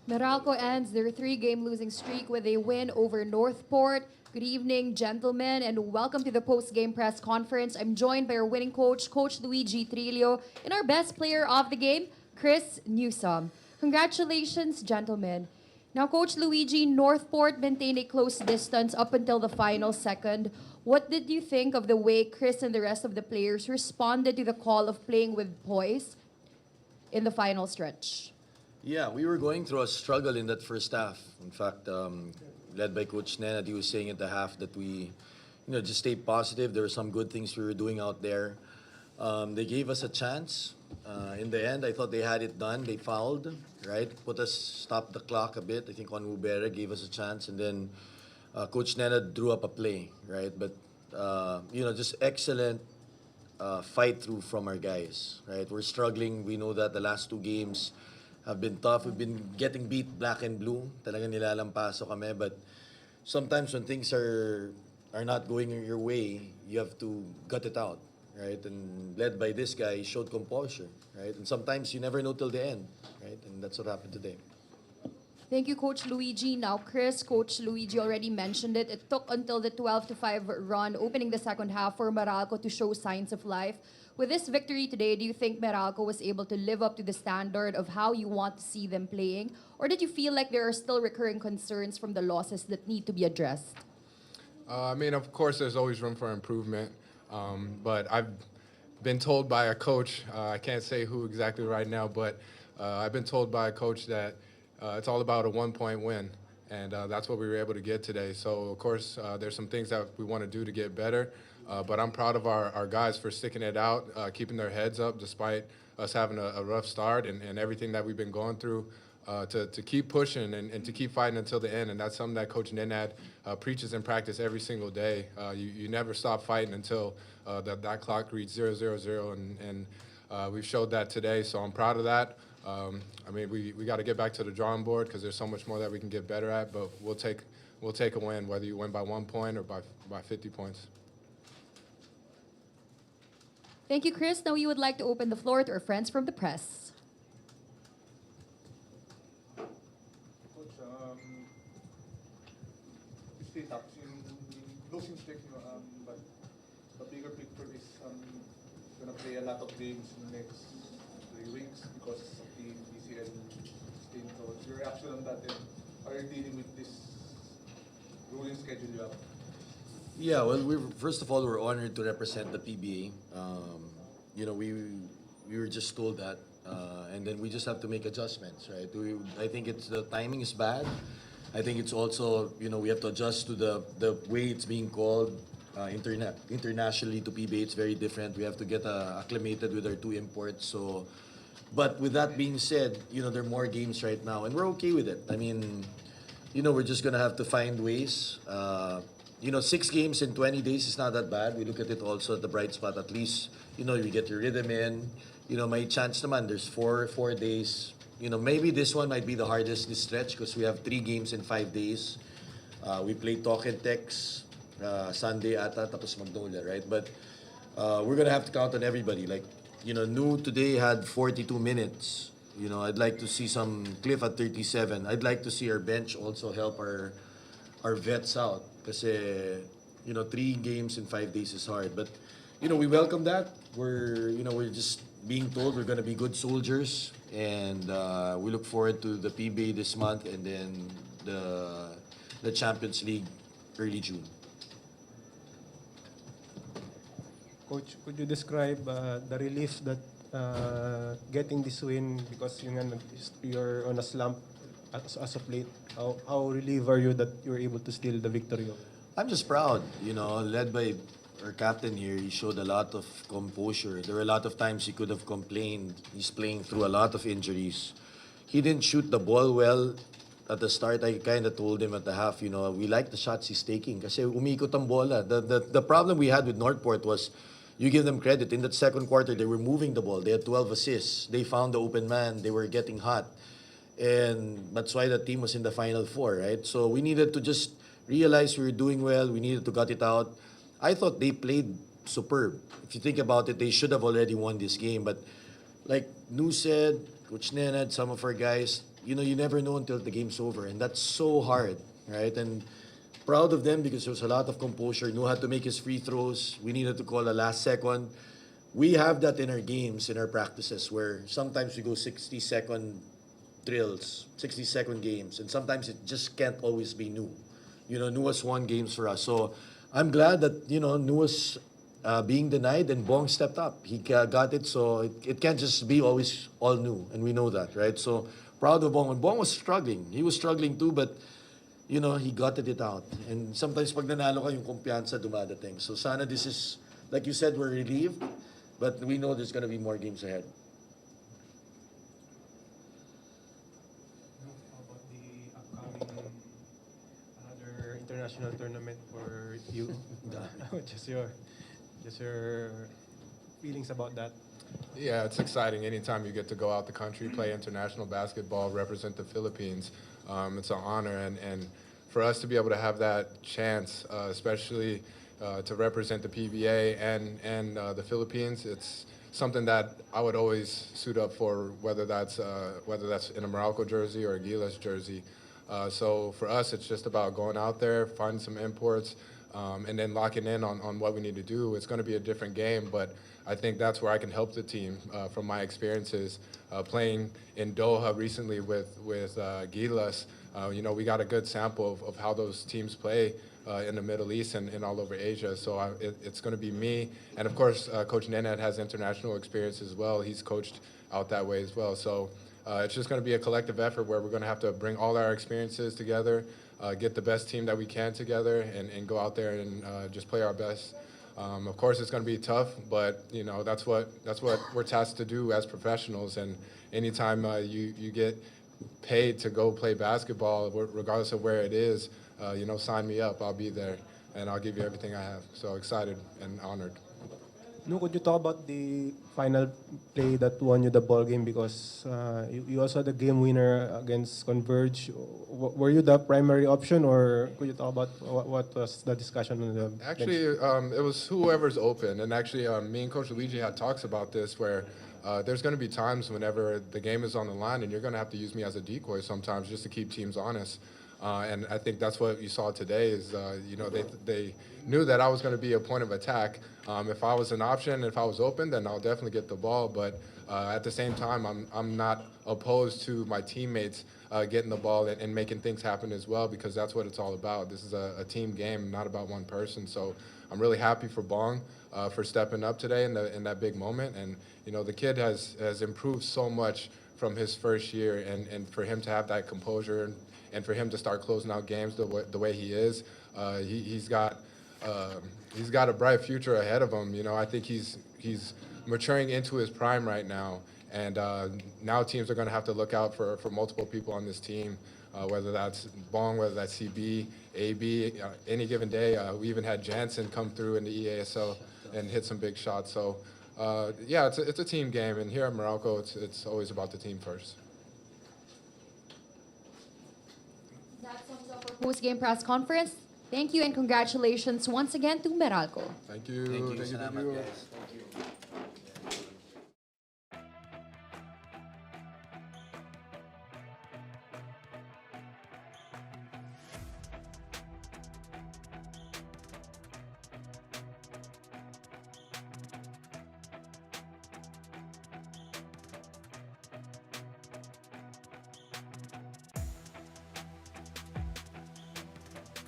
Meralco ends their three-game losing streak with a win over Northport. Good evening, gentlemen, and welcome to the post-game press conference. I'm joined by our winning coach, Coach Luigi Trillo, and our best player of the game, Chris Newsom. Congratulations, gentlemen. Now, Coach Luigi, Northport maintained a close distance up until the final second. What did you think of the way Chris and the rest of the players responded to the call of playing with poise in the final stretch? Yeah, we were going through a struggle in that first half. In fact, led by Coach Nenad, he was saying at the half that we just stay positive. There were some good things we were doing out there. They gave us a chance. In the end, I thought they had it done. They fouled, right? Stopped the clock a bit. I think on Ubera gave us a chance, and then Coach Nenad drew up a play, right? But just excellent fight through from our guys, right? We're struggling. We know that the last two games have been tough. We've been getting beat black and blue. Talagang nilalampaso kami. But sometimes when things are not going your way, you have to gut it out, right? And led by this guy, he showed composure, right? And sometimes you never know till the end, right? And that's what happened today. Thank you, Coach Luigi. Now, Chris, Coach Luigi already mentioned it. It took until the 12-5 run, opening the second half, for Meralco to show signs of life. With this victory today, do you think Meralco was able to live up to the standard of how you want to see them playing? Or did you feel like there are still recurring concerns from the losses that need to be addressed? Of course, there's always room for improvement. But I've been told by a coach, I can't say who exactly right now, but I've been told by a coach that it's all about a one-point win. And that's what we were able to get today. So, of course, there's some things that we want to do to get better. But I'm proud of our guys for sticking it out, keeping their heads up despite us having a rough start and everything that we've been going through. To keep pushing and to keep fighting until the end. And that's something that Coach Nenad preaches in practice every single day. You never stop fighting until that clock reads 0-0-0, and we've showed that today. So I'm proud of that. We got to get back to the drawing board because there's so much more that we can get better at. But we'll take a win, whether you win by 1 point or by 50 points. Thank you, Chris. Now we would like to open the floor to our friends from the press. Coach, you stay tough in losing streak, but the bigger picture is gonna play a lot of games in the next 3 weeks because of the PCL team. So what's your reaction on that, and how are you dealing with this grueling schedule you have? Yeah, well, first of all, we're honored to represent the PBA. We were just told that, and then we just have to make adjustments, right? I think the timing is bad. I think it's also we have to adjust to the way it's being called internationally to PBA. It's very different. We have to get acclimated with our two imports. So, but with that being said, there are more games right now, and we're okay with it. I mean, we're just gonna have to find ways. 6 games in 20 days is not that bad. We look at it also at the bright spot. At least, you get your rhythm in. May chance naman. There's four days. Maybe this one might be the hardest this stretch because we have 3 games in 5 days. We play Talk and Text Sunday ata, tapos Magnolia, right? But we're gonna have to count on everybody. Like, New today had 42 minutes. I'd like to see some Cliff at 37. I'd like to see our bench also help our vets out. Kasi, 3 games in 5 days is hard. But, we welcome that. We're just being told we're going to be good soldiers. And we look forward to the PBA this month and then the Champions League early June. Coach, could you describe the relief that getting this win because you're on a slump as of late? How relieved are you that you're able to steal the victory? I'm just proud, led by our captain here. He showed a lot of composure. There were a lot of times he could have complained. He's playing through a lot of injuries. He didn't shoot the ball well at the start. I kind of told him at the half, we like the shots he's taking kasi umikot ang bola. The problem we had with Northport was you give them credit. In that second quarter, they were moving the ball. They had 12 assists. They found the open man. They were getting hot. And that's why the team was in the Final Four, right? So we needed to just realize we were doing well. We needed to gut it out. I thought they played superb. If you think about it, they should have already won this game. But like Nu said, Coach Nenad, some of our guys, you never know until the game's over, and that's so hard, right? And proud of them because there was a lot of composure. Knew how to make his free throws. We needed to call a last second. We have that in our games, in our practices, where sometimes we go 60-second drills, 60-second games, and sometimes it just can't always be new. Nua's won games for us. So I'm glad that, Nua's being denied and Bong stepped up. He got it, so it can't just be always all new, and we know that, right? So proud of Bong. And Bong was struggling. He was struggling too, but, he gutted it out. And sometimes pag nanalo ka, yung kumpiyansa dumadating. So sana this is, like you said, we're relieved, but we know there's gonna be more games ahead. How about the upcoming another international tournament for you? just your feelings about that. Yeah, it's exciting. Anytime you get to go out the country, play international basketball, represent the Philippines, it's an honor. And for us to be able to have that chance, especially to represent the PBA and the Philippines, it's something that I would always suit up for, whether that's in a Meralco jersey or a Gilas jersey. So for us, it's just about going out there, finding some imports, and then locking in on what we need to do. It's going to be a different game, but I think that's where I can help the team from my experiences playing in Doha recently with Gilas. We got a good sample of how those teams play in the Middle East and all over Asia. So it's going to be me. And of course, Coach Nenad has international experience as well. He's coached out that way as well. So it's just going to be a collective effort where we're going to have to bring all our experiences together, get the best team that we can together, and go out there and just play our best. Of course, it's going to be tough, but that's what we're tasked to do as professionals. And anytime you get paid to go play basketball, regardless of where it is, sign me up. I'll be there, and I'll give you everything I have. So excited and honored. No, could you talk about the final play that won you the ball game? Because you also had the game winner against Converge. Were you the primary option, or could you talk about what was the discussion on the bench? Actually, it was whoever's open. And actually, me and Coach Luigi had talks about this where there's going to be times whenever the game is on the line and you're going to have to use me as a decoy sometimes just to keep teams honest. And I think that's what you saw today is, they knew that I was going to be a point of attack. If I was an option, if I was open, then I'll definitely get the ball. But at the same time, I'm not opposed to my teammates getting the ball and making things happen as well, because that's what it's all about. This is a team game, not about one person. So I'm really happy for Bong for stepping up today in that big moment. And the kid has improved so much from his first year, and for him to have that composure and for him to start closing out games the way he is, he's got a bright future ahead of him. I think he's maturing into his prime right now, and now teams are going to have to look out for multiple people on this team, whether that's Bong, whether that's CB, AB. Any given day, we even had Jansen come through in the EASL and hit some big shots. So yeah, it's a team game, and here at Meralco, it's always about the team first. That sums up our post-game press conference. Thank you and congratulations once again to Meralco. Thank you. Thank you. Thank you. Salamat, Thank you. guys. Thank you.